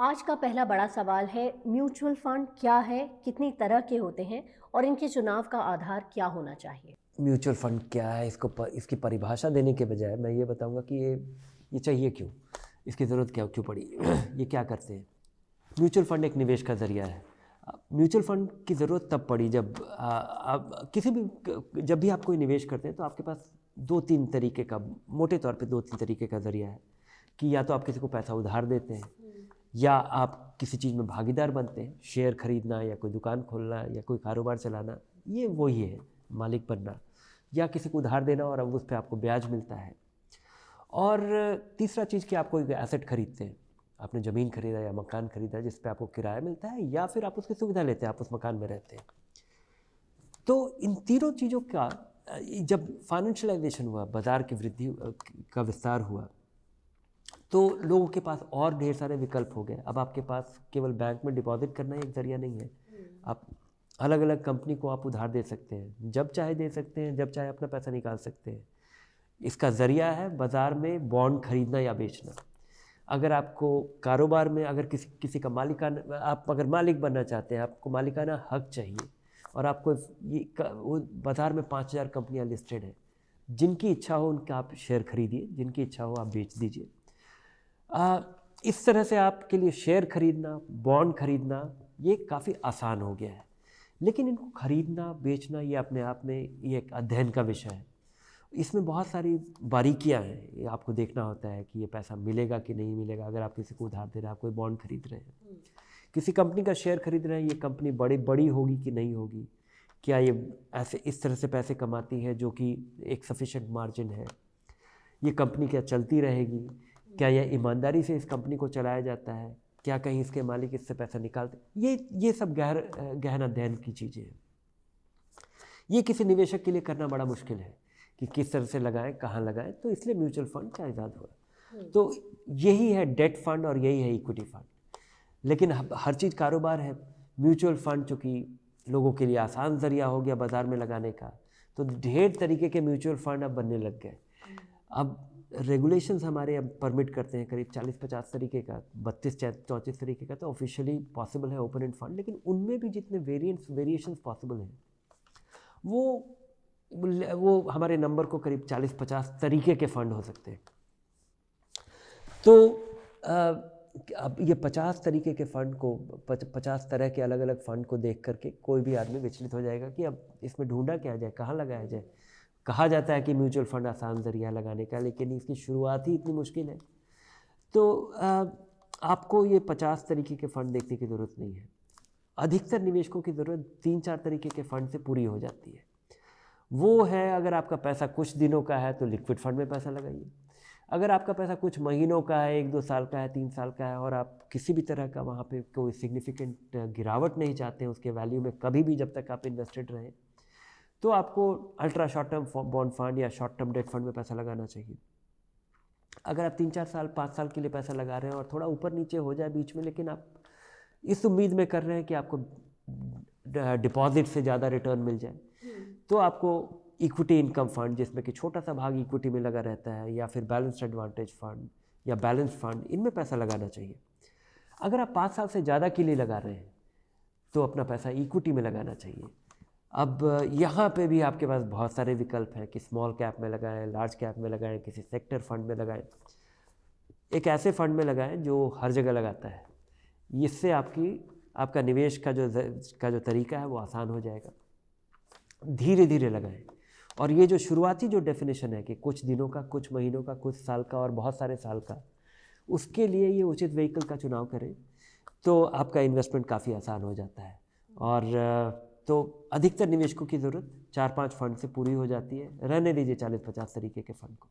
आज का पहला बड़ा सवाल है, म्यूचुअल फंड क्या है, कितनी तरह के होते हैं और इनके चुनाव का आधार क्या होना चाहिए? म्यूचुअल फंड क्या है, इसकी परिभाषा देने के बजाय मैं ये बताऊंगा कि ये चाहिए क्यों, इसकी ज़रूरत क्यों पड़ी, ये क्या करते हैं। म्यूचुअल फंड एक निवेश का ज़रिया है। म्यूचुअल फंड की ज़रूरत तब पड़ी जब जब भी आप कोई निवेश करते हैं तो आपके पास दो तीन तरीके का, मोटे तौर पे दो तीन तरीके का ज़रिया है कि या तो आप किसी को पैसा उधार देते हैं, या आप किसी चीज़ में भागीदार बनते हैं, शेयर खरीदना या कोई दुकान खोलना या कोई कारोबार चलाना, ये वही है मालिक बनना, या किसी को उधार देना और अब उस पर आपको ब्याज मिलता है। और तीसरा चीज़ कि आप कोई एसेट खरीदते हैं, आपने ज़मीन खरीदा या मकान खरीदा जिस पे आपको किराया मिलता है, या फिर आप उसकी सुविधा लेते हैं, आप उस मकान में रहते हैं। तो इन तीनों चीज़ों का जब फाइनेंशियलाइजेशन हुआ, बाज़ार की वृद्धि का विस्तार हुआ, तो लोगों के पास और ढेर सारे विकल्प हो गए। अब आपके पास केवल बैंक में डिपॉजिट करना ही एक ज़रिया नहीं है, आप अलग अलग कंपनी को आप उधार दे सकते हैं, जब चाहे दे सकते हैं, जब चाहे अपना पैसा निकाल सकते हैं। इसका ज़रिया है बाज़ार में बॉन्ड खरीदना या बेचना। अगर आपको कारोबार में अगर किसी का मालिकाना, आप अगर मालिक बनना चाहते हैं, आपको मालिकाना हक चाहिए, और आपको वो बाज़ार में 5000 कंपनियां लिस्टेड हैं, जिनकी इच्छा हो उनका आप शेयर खरीदिए, जिनकी इच्छा हो आप बेच दीजिए। इस तरह से आपके लिए शेयर खरीदना, बॉन्ड खरीदना, ये काफ़ी आसान हो गया है। लेकिन इनको खरीदना बेचना ये अपने आप में ये एक अध्ययन का विषय है। इसमें बहुत सारी बारीकियां हैं, ये आपको देखना होता है कि ये पैसा मिलेगा कि नहीं मिलेगा। अगर आप किसी को उधार दे रहे हैं, आप कोई बॉन्ड खरीद रहे हैं, किसी कंपनी का शेयर खरीद रहे हैं, ये कंपनी बड़ी होगी कि नहीं होगी, क्या ये ऐसे इस तरह से पैसे कमाती है जो कि एक सफिशेंट मार्जिन है, ये कंपनी क्या चलती रहेगी, क्या यह ईमानदारी से इस कंपनी को चलाया जाता है, क्या कहीं इसके मालिक इससे पैसा निकालते, ये सब गहन अध्ययन की चीज़ें हैं। ये किसी निवेशक के लिए करना बड़ा मुश्किल है कि किस तरह से लगाएं, कहाँ लगाएं, तो इसलिए म्यूचुअल फंड का इजाद हुआ। तो यही है डेट फंड और यही है इक्विटी फंड। लेकिन हर चीज़ कारोबार है। म्यूचुअल फंड चूँकि लोगों के लिए आसान ज़रिया हो गया बाज़ार में लगाने का, तो ढेर तरीके के म्यूचुअल फंड अब बनने लग गए। अब रेगुलेशंस हमारे अब परमिट करते हैं करीब 40-50 तरीके का, 32-34 तरीके का तो ऑफिशियली पॉसिबल है ओपन एंड फंड। लेकिन उनमें भी जितने वेरिएशंस पॉसिबल हैं, वो हमारे नंबर को करीब 40-50 तरीके के फ़ंड हो सकते हैं। तो अब ये 50 तरीके के फ़ंड को, 50 तरह के अलग अलग फ़ंड को देख करके कोई भी आदमी विचलित हो जाएगा कि अब इसमें ढूंढा क्या जाए, कहाँ लगाया जाए। कहा जाता है कि म्यूचुअल फंड आसान ज़रिया लगाने का, लेकिन इसकी शुरुआत ही इतनी मुश्किल है। तो आपको ये 50 तरीके के फ़ंड देखने की ज़रूरत नहीं है। अधिकतर निवेशकों की ज़रूरत 3-4 तरीके के फ़ंड से पूरी हो जाती है। वो है, अगर आपका पैसा कुछ दिनों का है तो लिक्विड फंड में पैसा लगाइए। अगर आपका पैसा कुछ महीनों का है, 1-2 साल का है, 3 साल का है, और आप किसी भी तरह का वहाँ पे कोई सिग्निफिकेंट गिरावट नहीं चाहते हैं उसके वैल्यू में कभी भी, जब तक आप इन्वेस्टेड रहें, तो आपको ultra short term bond fund या शॉर्ट टर्म डेट फंड में पैसा लगाना चाहिए। अगर आप 3-4 साल 5 साल के लिए पैसा लगा रहे हैं और थोड़ा ऊपर नीचे हो जाए बीच में, लेकिन आप इस उम्मीद में कर रहे हैं कि आपको डिपॉजिट से ज़्यादा रिटर्न मिल जाए, तो आपको इक्विटी इनकम फंड, जिसमें कि छोटा सा भाग इक्विटी में लगा रहता है, या फिर बैलेंस्ड एडवांटेज फंड या बैलेंस फंड, इनमें पैसा लगाना चाहिए। अगर आप 5 साल से ज़्यादा के लिए लगा रहे हैं तो अपना पैसा इक्विटी में लगाना चाहिए। अब यहाँ पे भी आपके पास बहुत सारे विकल्प हैं कि स्मॉल कैप में लगाएं, लार्ज कैप में लगाएं, किसी सेक्टर फंड में लगाएं, एक ऐसे फंड में लगाएं जो हर जगह लगाता है। इससे आपका निवेश का जो तरीका है वो आसान हो जाएगा। धीरे धीरे लगाएं। और ये जो शुरुआती जो डेफिनेशन है कि कुछ दिनों का, कुछ महीनों का, कुछ साल का और बहुत सारे साल का, उसके लिए ये उचित व्हीकल का चुनाव करें तो आपका इन्वेस्टमेंट काफ़ी आसान हो जाता है। और तो अधिकतर निवेशकों की ज़रूरत 4-5 फंड से पूरी हो जाती है। रहने दीजिए 40-50 तरीके के फ़ंड को।